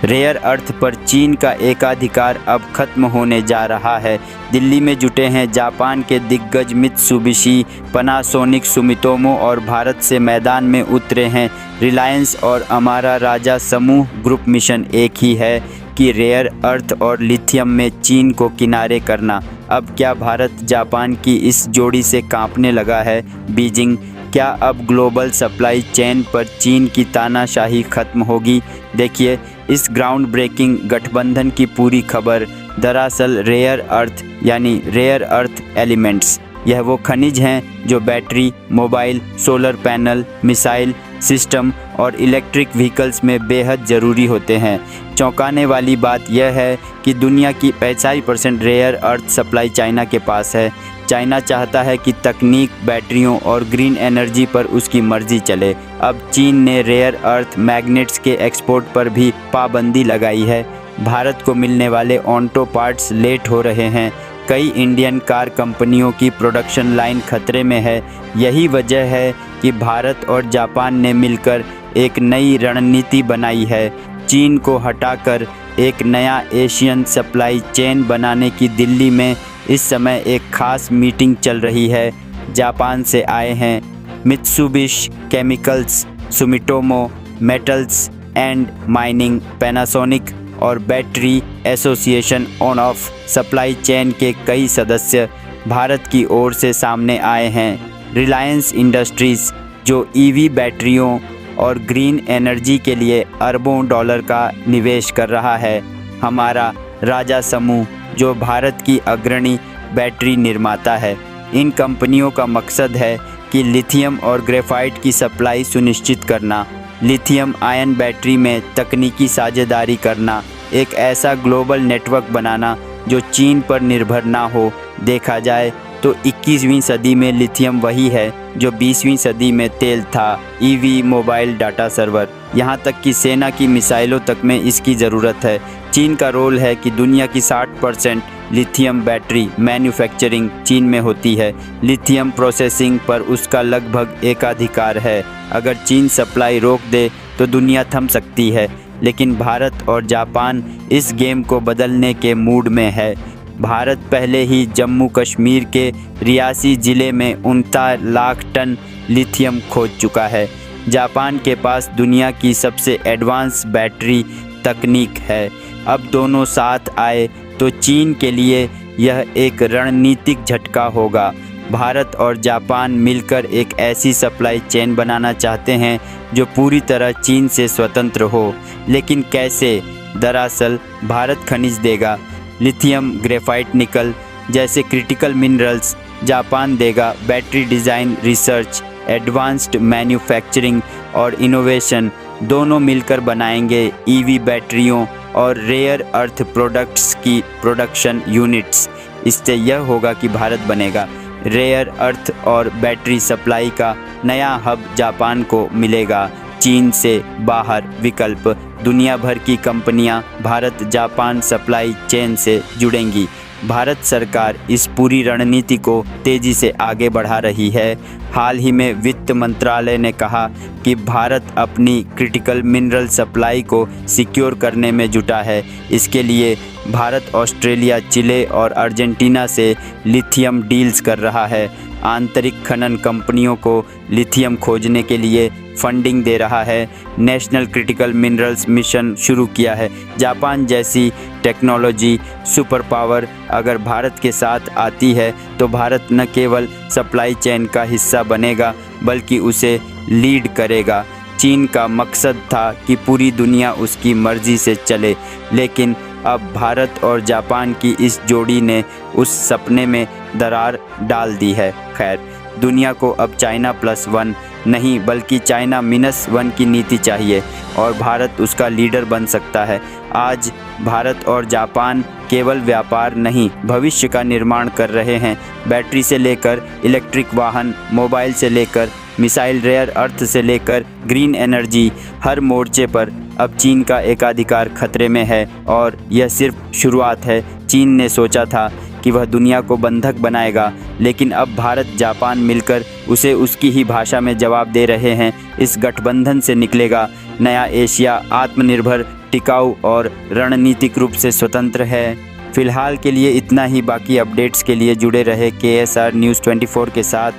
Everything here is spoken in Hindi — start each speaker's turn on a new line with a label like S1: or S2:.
S1: रेयर अर्थ पर चीन का एकाधिकार अब खत्म होने जा रहा है। दिल्ली में जुटे हैं जापान के दिग्गज मित्सुबिशी, पैनासोनिक, सुमितोमो और भारत से मैदान में उतरे हैं रिलायंस और अमारा राजा समूह ग्रुप। मिशन एक ही है कि रेयर अर्थ और लिथियम में चीन को किनारे करना। अब क्या भारत जापान की इस जोड़ी से कांपने लगा है बीजिंग? क्या अब ग्लोबल सप्लाई चेन पर चीन की तानाशाही खत्म होगी? देखिए इस ग्राउंड ब्रेकिंग गठबंधन की पूरी खबर। दरअसल रेयर अर्थ यानी रेयर अर्थ एलिमेंट्स, यह वो खनिज हैं जो battery, mobile, solar panel, missile system और इलेक्ट्रिक व्हीकल्स में बेहद ज़रूरी होते हैं। चौंकाने वाली बात यह है कि दुनिया की 85% रेयर अर्थ सप्लाई चाइना के पास है। चाइना चाहता है कि तकनीक, बैटरियों और ग्रीन एनर्जी पर उसकी मर्जी चले। अब चीन ने रेयर अर्थ मैग्नेट्स के एक्सपोर्ट पर भी पाबंदी लगाई है। भारत को मिलने वाले ऑटो पार्ट्स लेट हो रहे हैं। कई इंडियन कार कंपनियों की प्रोडक्शन लाइन खतरे में है। यही वजह है कि भारत और जापान ने मिलकर एक नई रणनीति बनाई है। चीन को हटाकर एक नया एशियन सप्लाई चेन बनाने की दिल्ली में इस समय एक खास मीटिंग चल रही है। जापान से आए हैं Mitsubishi chemicals, Sumitomo metals and mining, Panasonic और battery association of supply chain के कई सदस्य भारत की ओर से सामने आए हैं। रिलायंस इंडस्ट्रीज़ जो ईवी बैटरियों और ग्रीन एनर्जी के लिए अरबों डॉलर का निवेश कर रहा है। हमारा राजा समूह जो भारत की अग्रणी बैटरी निर्माता है। इन कंपनियों का मकसद है कि लिथियम और ग्रेफाइट की सप्लाई सुनिश्चित करना, लिथियम आयन बैटरी में तकनीकी साझेदारी करना, एक ऐसा ग्लोबल नेटवर्क बनाना जो चीन पर निर्भर ना हो। देखा जाए तो 21वीं सदी में लिथियम वही है जो 20वीं सदी में तेल था। ईवी, मोबाइल, डाटा सर्वर, यहाँ तक कि सेना की मिसाइलों तक में इसकी ज़रूरत है। चीन का रोल है कि दुनिया की 60% लिथियम बैटरी मैन्युफैक्चरिंग चीन में होती है। लिथियम प्रोसेसिंग पर उसका लगभग एकाधिकार है। अगर चीन सप्लाई रोक दे तो दुनिया थम सकती है। लेकिन भारत और जापान इस गेम को बदलने के मूड में है। भारत पहले ही जम्मू कश्मीर के रियासी ज़िले में 39 लाख टन लिथियम खोज चुका है। जापान के पास दुनिया की सबसे एडवांस बैटरी तकनीक है। अब दोनों साथ आए तो चीन के लिए यह एक रणनीतिक झटका होगा। भारत और जापान मिलकर एक ऐसी सप्लाई चेन बनाना चाहते हैं जो पूरी तरह चीन से स्वतंत्र हो। लेकिन कैसे? दरअसल भारत खनिज देगा, लिथियम, ग्रेफाइट, निकल जैसे क्रिटिकल मिनरल्स। जापान देगा battery design, research, advanced manufacturing और इनोवेशन। दोनों मिलकर बनाएंगे ईवी बैटरियों और रेयर अर्थ प्रोडक्ट्स की प्रोडक्शन यूनिट्स। इससे यह होगा कि भारत बनेगा रेयर अर्थ और बैटरी सप्लाई का नया हब। जापान को मिलेगा चीन से बाहर विकल्प। दुनिया भर की कंपनियां भारत जापान सप्लाई चेन से जुड़ेंगी। भारत सरकार इस पूरी रणनीति को तेज़ी से आगे बढ़ा रही है। हाल ही में वित्त मंत्रालय ने कहा कि भारत अपनी क्रिटिकल मिनरल सप्लाई को सिक्योर करने में जुटा है। इसके लिए भारत ऑस्ट्रेलिया, चिले और अर्जेंटीना से लिथियम डील्स कर रहा है। आंतरिक खनन कंपनियों को लिथियम खोजने के लिए फंडिंग दे रहा है। नेशनल क्रिटिकल मिनरल्स मिशन शुरू किया है। जापान जैसी टेक्नोलॉजी सुपर पावर अगर भारत के साथ आती है तो भारत न केवल सप्लाई चेन का हिस्सा बनेगा बल्कि उसे लीड करेगा। चीन का मकसद था कि पूरी दुनिया उसकी मर्जी से चले, लेकिन अब भारत और जापान की इस जोड़ी ने उस सपने में दरार डाल दी है। खैर, दुनिया को अब चाइना +1 नहीं बल्कि चाइना -1 की नीति चाहिए और भारत उसका लीडर बन सकता है। आज भारत और जापान केवल व्यापार नहीं, भविष्य का निर्माण कर रहे हैं। बैटरी से लेकर इलेक्ट्रिक वाहन, मोबाइल से लेकर मिसाइल, रेयर अर्थ से लेकर ग्रीन एनर्जी, हर मोर्चे पर अब चीन का एकाधिकार खतरे में है। और यह सिर्फ शुरुआत है। चीन ने सोचा था कि वह दुनिया को बंधक बनाएगा, लेकिन अब भारत जापान मिलकर उसे उसकी ही भाषा में जवाब दे रहे हैं। इस गठबंधन से निकलेगा नया एशिया, आत्मनिर्भर, टिकाऊ और रणनीतिक रूप से स्वतंत्र है। फिलहाल के लिए इतना ही। बाकी अपडेट्स के लिए जुड़े रहे KSR News 24 के साथ।